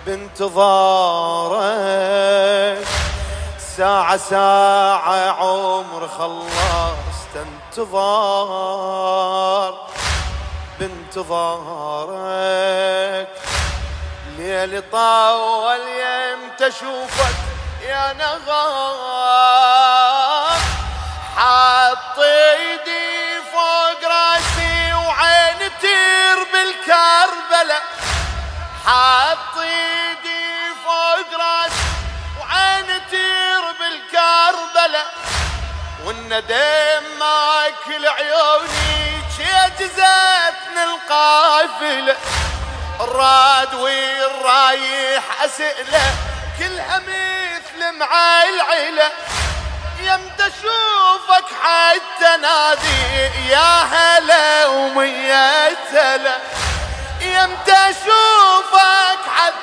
بانتظارك، ساعة ساعة عمر خلصت انتظار بانتظارك. ليل طول يمتى اشوفك يا نغار، حط ايدي فوق راسي وعيني تطير بالكربلة، حط ايدي فوق راسي وعيني تطير بالكربلة، والندم ماكل عيوني جزتني القافلة. الراد والرايح اسئله كلها مثل مع العيلة، يمتى اشوفك حتى نادي يا هلا ومية هلا، يمتى اشوفك حتى